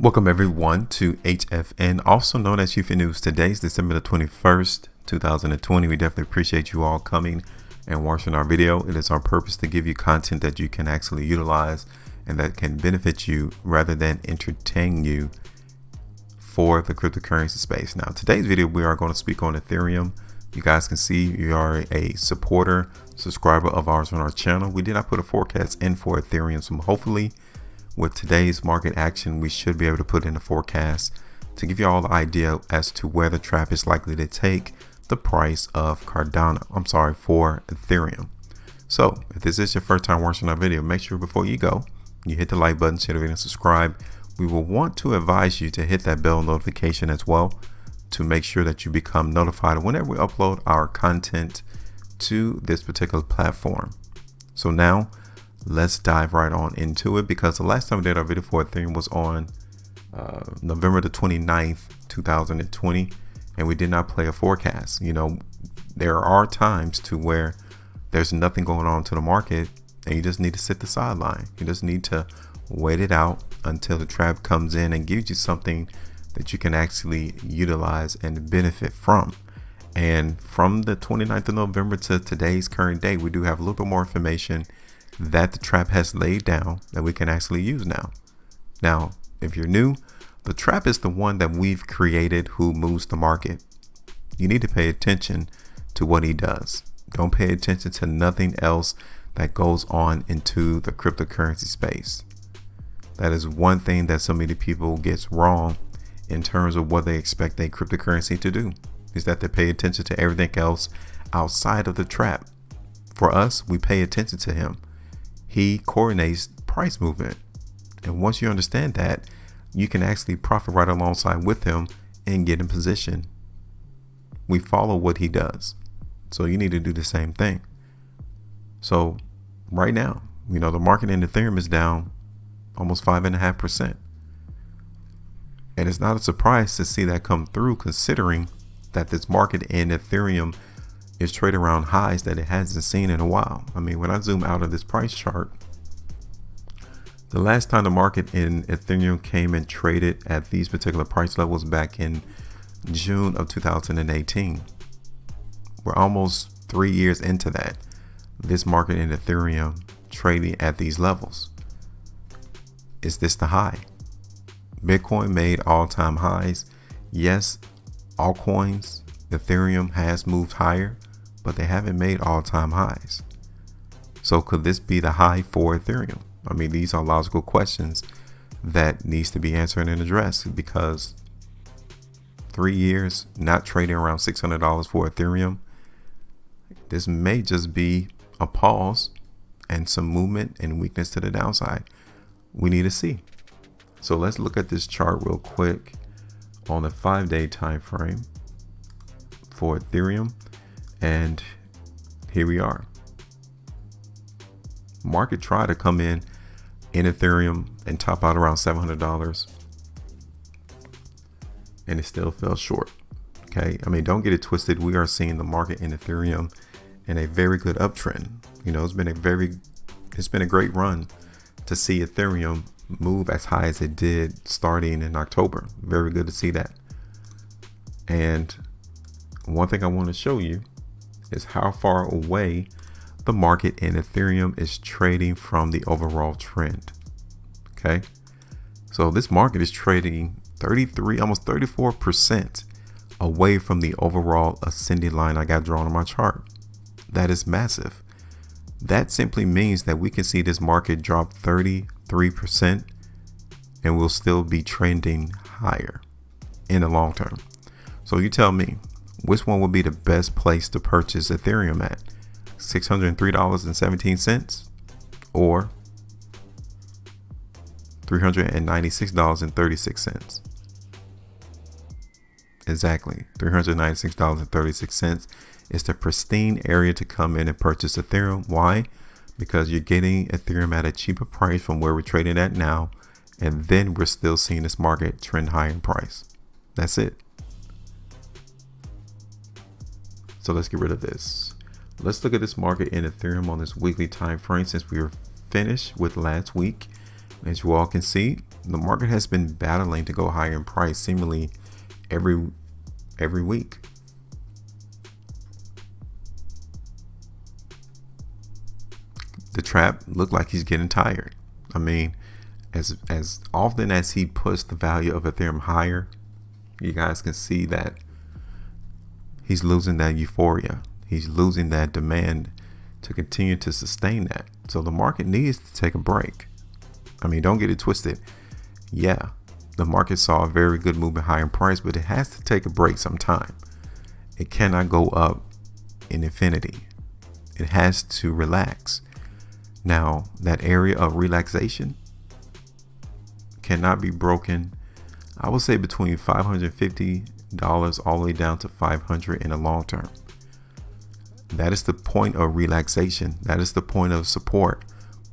Welcome everyone to HFN, also known as HueFin News. Today is December the 21st, 2020. We definitely appreciate you all coming and watching our video. It is our purpose to give you content that you can actually utilize and that can benefit you rather than entertain you for the cryptocurrency space. Now, today's video, we are going to speak on Ethereum. You guys can see you are a subscriber of ours on our channel. We did not put a forecast in for Ethereum, so hopefully with today's market action, we should be able to put in a forecast to give you all the idea as to where the trap is likely to take the price of for Ethereum. So if this is your first time watching our video, make sure before you go, you hit the like button, share the video, and subscribe. We will want to advise you to hit that bell notification as well to make sure that you become notified whenever we upload our content to this particular platform. So now let's dive right on into it, because the last time we did our video for Ethereum was on November the 29th, 2020, and we did not play a forecast. You know, there are times to where there's nothing going on to the market and you just need to sit the sideline. You just need to wait it out until the trap comes in and gives you something that you can actually utilize and benefit from. And from the 29th of November to today's current day, we do have a little bit more information that the trap has laid down that we can actually use now. Now, if you're new, the trap is the one that we've created who moves the market. You need to pay attention to what he does. Don't pay attention to nothing else that goes on into the cryptocurrency space. That is one thing that so many people gets wrong in terms of what they expect a cryptocurrency to do, is that they pay attention to everything else outside of the trap. For us, we pay attention to him. He coordinates price movement. And once you understand that, you can actually profit right alongside with him and get in position. We follow what he does. So you need to do the same thing. So right now, you know, the market in Ethereum is down almost 5.5%. And it's not a surprise to see that come through, considering that this market in Ethereum is trading around highs that it hasn't seen in a while. I mean, when I zoom out of this price chart, the last time the market in Ethereum came and traded at these particular price levels back in June of 2018. We're almost 3 years into that. This market in Ethereum trading at these levels. Is this the high? Bitcoin made all-time highs. Yes, altcoins, Ethereum has moved higher, but they haven't made all-time highs. So could this be the high for Ethereum? I mean, these are logical questions that needs to be answered and addressed, because 3 years not trading around $600 for Ethereum, this may just be a pause and some movement and weakness to the downside. We need to see. So let's look at this chart real quick on the 5-day time frame for Ethereum, and here we are. Market tried to come in Ethereum and top out around $700, and it still fell short. Okay, I mean, don't get it twisted. We are seeing the market in Ethereum in a very good uptrend. You know, it's been a great run to see Ethereum move as high as it did starting in October. Very good to see that. And one thing I want to show you is how far away the market in Ethereum is trading from the overall trend. Okay, so this market is trading 33, almost 34% away from the overall ascending line I got drawn on my chart. That is massive. That simply means that we can see this market drop 33% and we'll still be trending higher in the long term. So you tell me, which one would be the best place to purchase Ethereum at? $603.17 or $396.36? Exactly, $396.36 is the pristine area to come in and purchase Ethereum. Why? Because you're getting Ethereum at a cheaper price from where we're trading at now, and then we're still seeing this market trend high in price. That's it. So let's get rid of this. Let's look at this market in Ethereum on this weekly time frame, since we were finished with last week. As you all can see, the market has been battling to go higher in price seemingly every week. The trap looked like he's getting tired. I mean, as often as he puts the value of Ethereum higher, you guys can see that he's losing that euphoria. He's losing that demand to continue to sustain that. So the market needs to take a break. I mean, don't get it twisted. Yeah, the market saw a very good movement higher in price, but it has to take a break sometime. It cannot go up in infinity. It has to relax. Now, that area of relaxation cannot be broken. I would say between $550 all the way down to $500 in the long term. That is the point of relaxation. That is the point of support.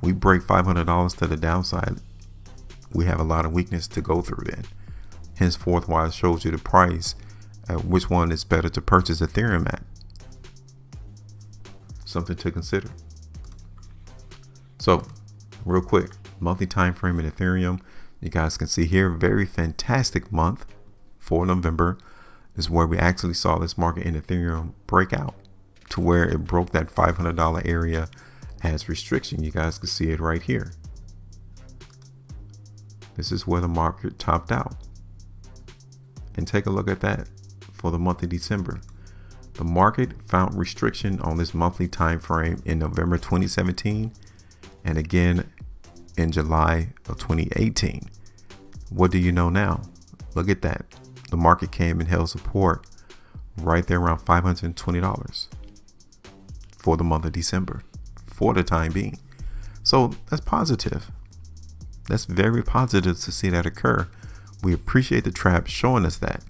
We break $500 to the downside, we have a lot of weakness to go through then. Henceforth, why it shows you the price at which one is better to purchase Ethereum at. Something to consider. So real quick, monthly time frame in Ethereum. You guys can see here, very fantastic month for November. This is where we actually saw this market in Ethereum break out to where it broke that $500 area as restriction. You guys can see it right here. This is where the market topped out. And take a look at that for the month of December. The market found restriction on this monthly time frame in November 2017 and again in July of 2018. What do you know now? Look at that. The market came and held support right there around $520 for the month of December for the time being. So that's positive. That's very positive to see that occur. We appreciate the trap showing us that,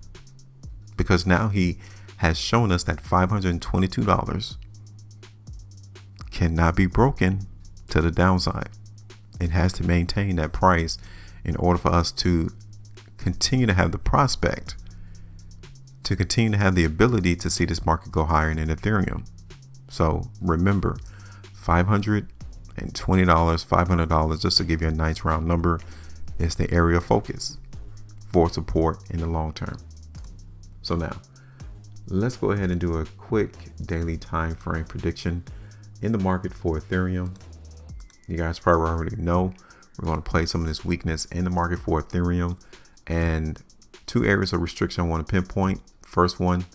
because now he has shown us that $522 cannot be broken to the downside. It has to maintain that price in order for us to continue to have the prospect, to continue to have the ability to see this market go higher in Ethereum. So remember, $520, $500, just to give you a nice round number, is the area of focus for support in the long term. So now let's go ahead and do a quick daily time frame prediction in the market for Ethereum. You guys probably already know we're going to play some of this weakness in the market for Ethereum, and two areas of restriction I want to pinpoint. First one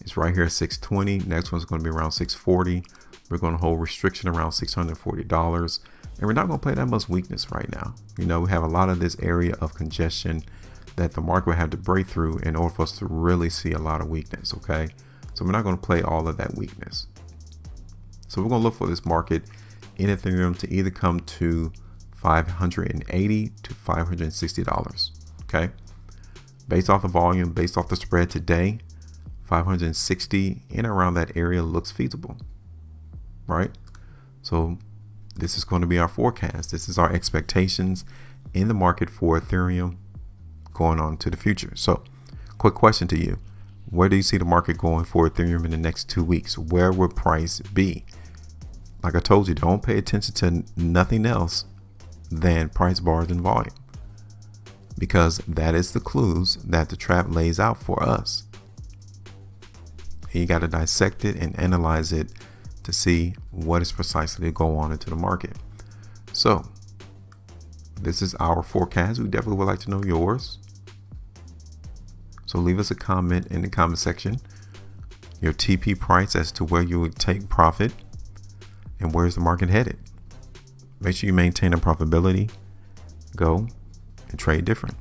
is right here at 620. Next one's going to be around 640. We're going to hold restriction around $640, and we're not going to play that much weakness right now. You know, we have a lot of this area of congestion that the market will have to break through in order for us to really see a lot of weakness. Okay, so we're not going to play all of that weakness. So we're going to look for this market in Ethereum to either come to $580 to $560. Okay, based off the volume, based off the spread today, 560 in around that area looks feasible, right? So this is going to be our forecast. This is our expectations in the market for Ethereum going on to the future. So quick question to you: where do you see the market going for Ethereum in the next 2 weeks? Where will price be? Like I told you, don't pay attention to nothing else than price bars and volume, because that is the clues that the trap lays out for us. And you got to dissect it and analyze it to see what is precisely going on into the market. So this is our forecast. We definitely would like to know yours. So leave us a comment in the comment section, your TP price as to where you would take profit and where's the market headed. Make sure you maintain a profitability, go and trade different.